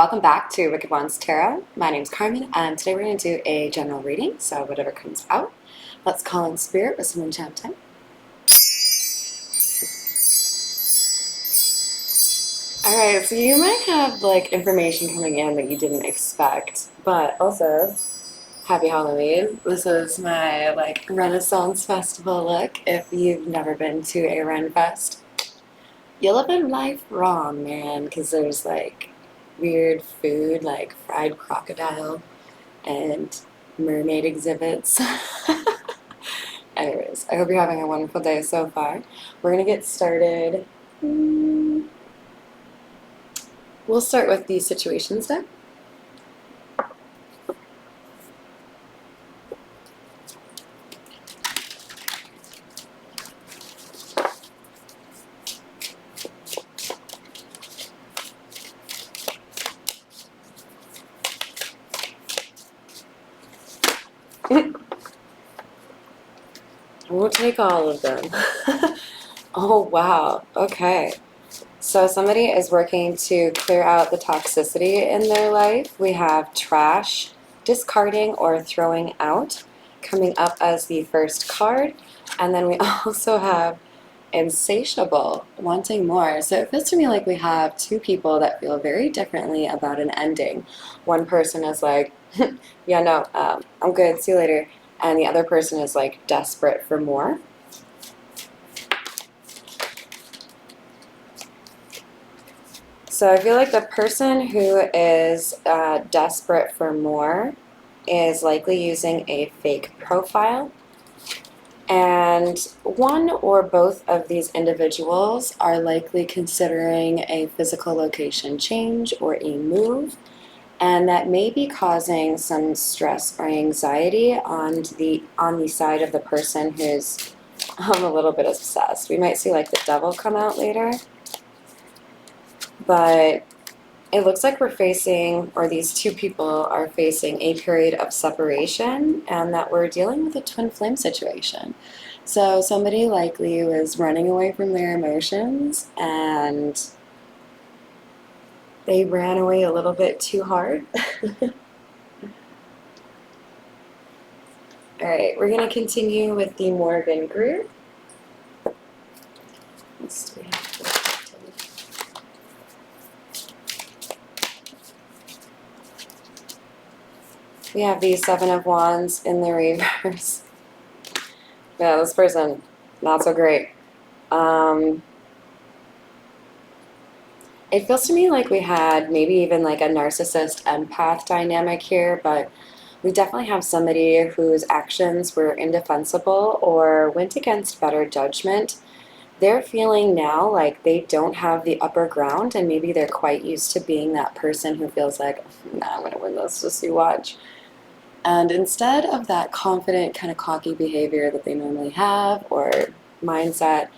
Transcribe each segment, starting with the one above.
Welcome back to Wicked Ones Tarot. My name's Carmen, and today we're going to do a general reading, so whatever comes out. Let's call in spirit with some enchantment. Alright, so you might have like information coming in that you didn't expect, but also, happy Halloween. This is my like Renaissance Festival look. If you've never been to a Ren Fest, you're living life wrong, man, because there's like weird food like fried crocodile and mermaid exhibits. Anyways, I hope you're having a wonderful day so far. We're going to get started. We'll start with the situations deck. We'll take all of them. Oh, wow. Okay. So somebody is working to clear out the toxicity in their life. We have trash, discarding, or throwing out coming up as the first card. And then we also have insatiable, wanting more. So it feels to me like we have two people that feel very differently about an ending. One person is like, yeah, no, I'm good, see you later. And the other person is like desperate for more. So I feel like the person who is desperate for more is likely using a fake profile. And one or both of these individuals are likely considering a physical location change or a move, and that may be causing some stress or anxiety on the side of the person who's a little bit obsessed. We might see like the devil come out later, but it looks like we're facing, or these two people are facing, a period of separation, and that we're dealing with a twin flame situation. So somebody likely was running away from their emotions and they ran away a little bit too hard. Alright, we're going to continue with the Morgan group. We have the Seven of Wands in the reverse. Yeah, this person, not so great. It feels to me like we had maybe even like a narcissist empath dynamic here, but we definitely have somebody whose actions were indefensible or went against better judgment. They're feeling now like they don't have the upper ground, and maybe they're quite used to being that person who feels like, nah, I'm going to win this, just you watch. And instead of that confident, kind of cocky behavior that they normally have or mindset,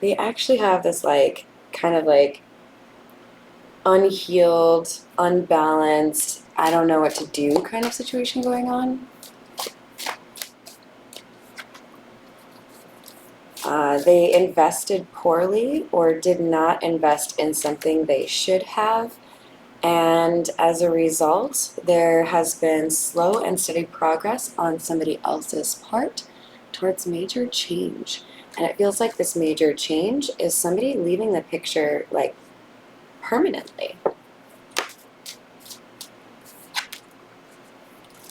they actually have this like kind of like unhealed, unbalanced, I don't know what to do kind of situation going on. They invested poorly or did not invest in something they should have. And as a result, there has been slow and steady progress on somebody else's part towards major change. And it feels like this major change is somebody leaving the picture like permanently.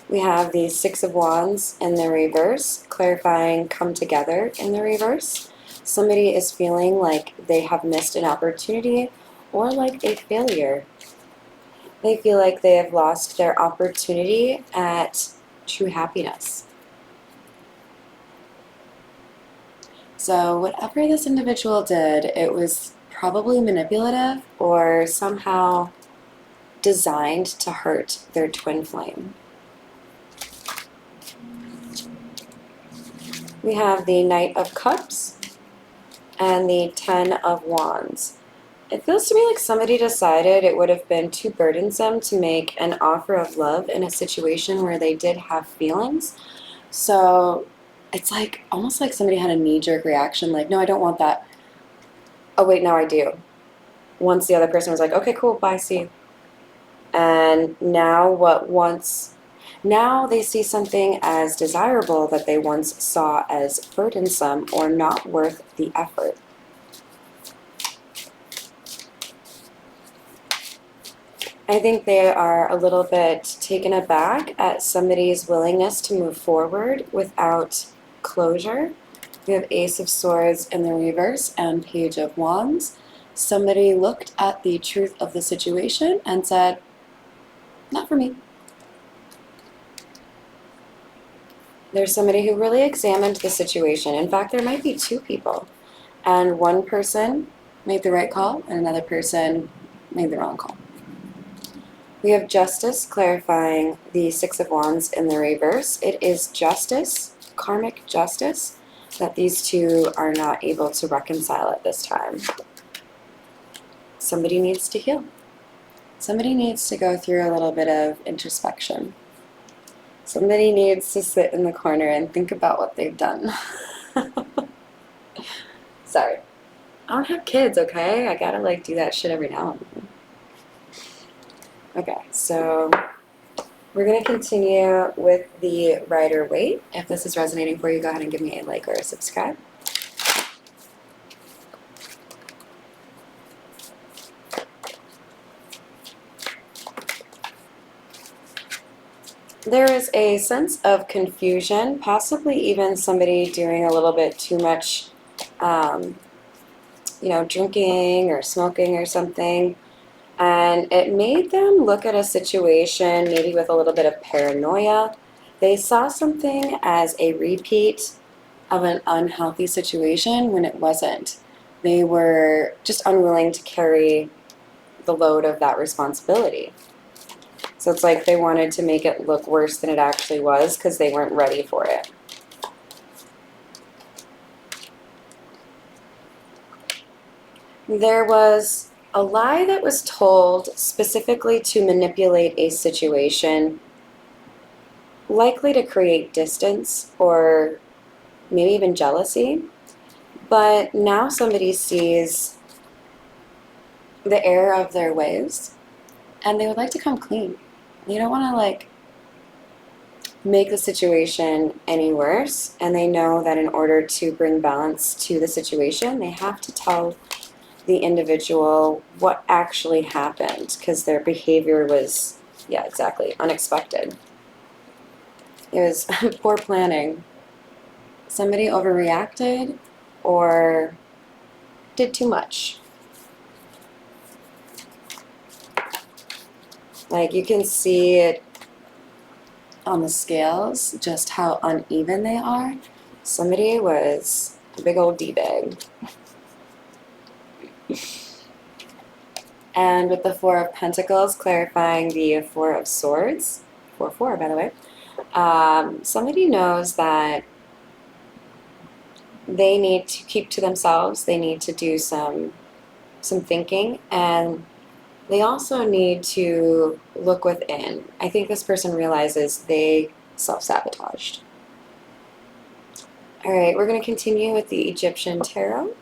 We have the Six of Wands in the reverse, clarifying come together in the reverse. Somebody is feeling like they have missed an opportunity or like a failure. They feel like they have lost their opportunity at true happiness. So whatever this individual did, it was probably manipulative or somehow designed to hurt their twin flame. We have the Knight of Cups and the Ten of Wands. It feels to me like somebody decided it would have been too burdensome to make an offer of love in a situation where they did have feelings. So it's like almost like somebody had a knee-jerk reaction, like, no, I don't want that. Oh, wait, now I do. Once the other person was like, okay, cool, bye, see you. And now they see something as desirable that they once saw as burdensome or not worth the effort. I think they are a little bit taken aback at somebody's willingness to move forward without closure. We have Ace of Swords in the reverse and Page of Wands. Somebody looked at the truth of the situation and said, not for me. There's somebody who really examined the situation. In fact, there might be two people. And one person made the right call and another person made the wrong call. We have Justice clarifying the Six of Wands in the reverse. It is justice, karmic justice, that these two are not able to reconcile at this time. Somebody needs to heal. Somebody needs to go through a little bit of introspection. Somebody needs to sit in the corner and think about what they've done. Sorry. I don't have kids, okay? I gotta do that shit every now and then. Okay, so we're going to continue with the Rider-Waite. If this is resonating for you, go ahead and give me a like or a subscribe. There is a sense of confusion, possibly even somebody doing a little bit too much, drinking or smoking or something. And it made them look at a situation maybe with a little bit of paranoia. They saw something as a repeat of an unhealthy situation when it wasn't. They were just unwilling to carry the load of that responsibility. So it's like they wanted to make it look worse than it actually was because they weren't ready for it. There was a lie that was told specifically to manipulate a situation, likely to create distance or maybe even jealousy. But now somebody sees the error of their ways and they would like to come clean. You don't want to make the situation any worse, and they know that in order to bring balance to the situation, they have to tell the individual what actually happened, because their behavior was, unexpected. It was poor planning. Somebody overreacted or did too much. You can see it on the scales, just how uneven they are. Somebody was a big old D-bag. And with the Four of Pentacles clarifying the Four of Swords, 4-4 by the way, somebody knows that they need to keep to themselves, they need to do some thinking, and they also need to look within. I think this person realizes they self-sabotaged. All right, we're going to continue with the Egyptian Tarot.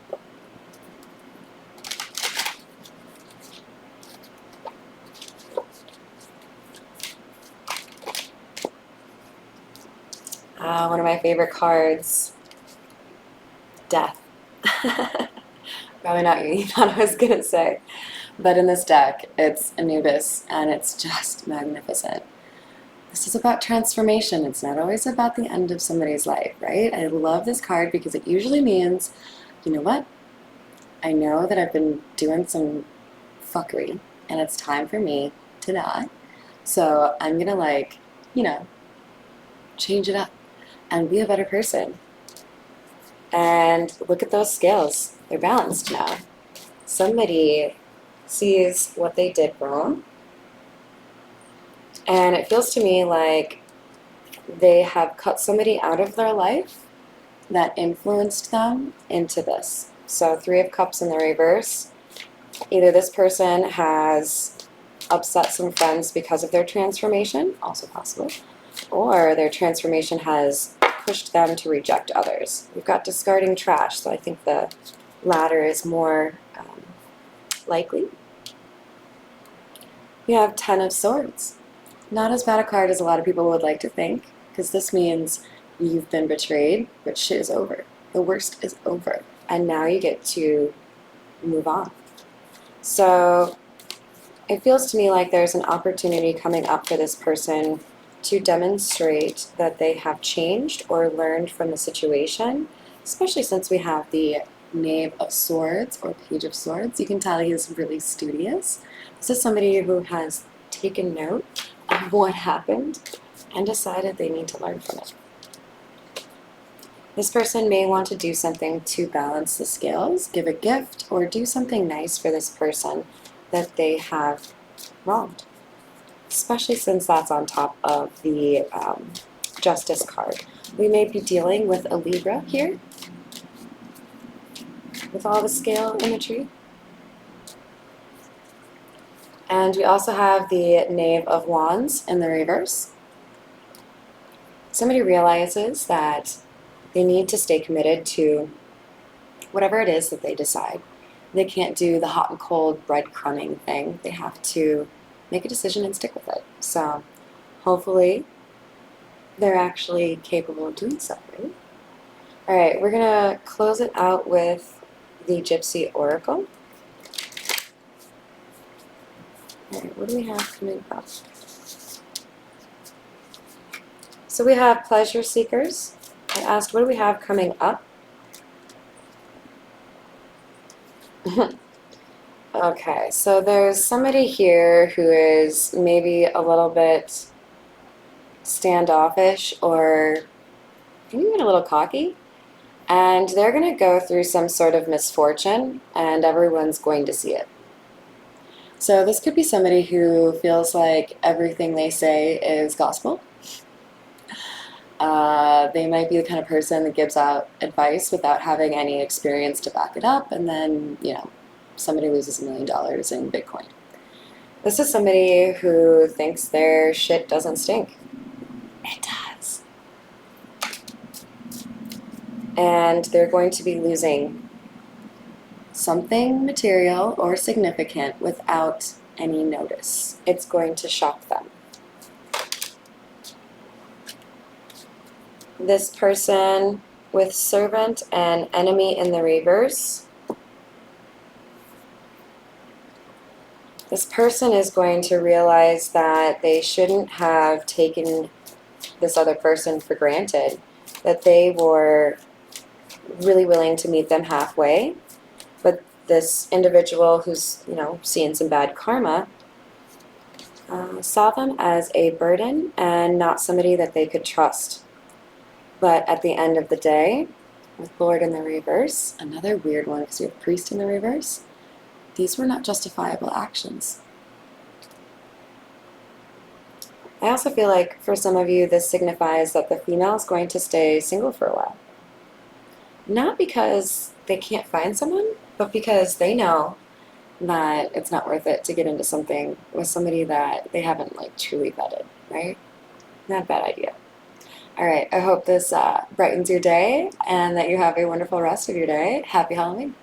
One of my favorite cards, Death. Probably not what you thought I was going to say. But in this deck, it's Anubis, and it's just magnificent. This is about transformation. It's not always about the end of somebody's life, right? I love this card because it usually means, you know what? I know that I've been doing some fuckery, and it's time for me to die. So I'm going to, change it up and be a better person. And look at those scales. They're balanced now. Somebody sees what they did wrong, and it feels to me like they have cut somebody out of their life that influenced them into this. So 3 of Cups in the reverse. Either this person has upset some friends because of their transformation, also possible, or their transformation has pushed them to reject others. We've got discarding trash, so I think the latter is more likely. We have Ten of Swords. Not as bad a card as a lot of people would like to think, because this means you've been betrayed, but shit is over. The worst is over. And now you get to move on. So it feels to me like there's an opportunity coming up for this person to demonstrate that they have changed or learned from the situation, especially since we have the Knave of Swords or Page of Swords. You can tell he's really studious. This is somebody who has taken note of what happened and decided they need to learn from it. This person may want to do something to balance the scales, give a gift, or do something nice for this person that they have wronged, especially since that's on top of the Justice card. We may be dealing with a Libra here, with all the scale imagery. And we also have the Knave of Wands in the reverse. Somebody realizes that they need to stay committed to whatever it is that they decide. They can't do the hot and cold breadcrumbing thing. They have to make a decision and stick with it. So hopefully they're actually capable of doing so, right? All right, we're going to close it out with the Gypsy Oracle. All right, what do we have coming up? So we have Pleasure Seekers. I asked, what do we have coming up? Okay, so there's somebody here who is maybe a little bit standoffish or maybe even a little cocky, and they're going to go through some sort of misfortune, and everyone's going to see it. So this could be somebody who feels like everything they say is gospel. They might be the kind of person that gives out advice without having any experience to back it up, and then, you know, somebody loses $1 million in Bitcoin. This is somebody who thinks their shit doesn't stink. It does. And they're going to be losing something material or significant without any notice. It's going to shock them. This person with Servant and Enemy in the reverse. This person is going to realize that they shouldn't have taken this other person for granted, that they were really willing to meet them halfway, but this individual who's, you know, seeing some bad karma saw them as a burden and not somebody that they could trust. But at the end of the day, with Lord in the reverse, another weird one because we have Priest in the reverse, these were not justifiable actions. I also feel like for some of you this signifies that the female is going to stay single for a while. Not because they can't find someone, but because they know that it's not worth it to get into something with somebody that they haven't like truly vetted, right? Not a bad idea. All right, I hope this brightens your day and that you have a wonderful rest of your day. Happy Halloween.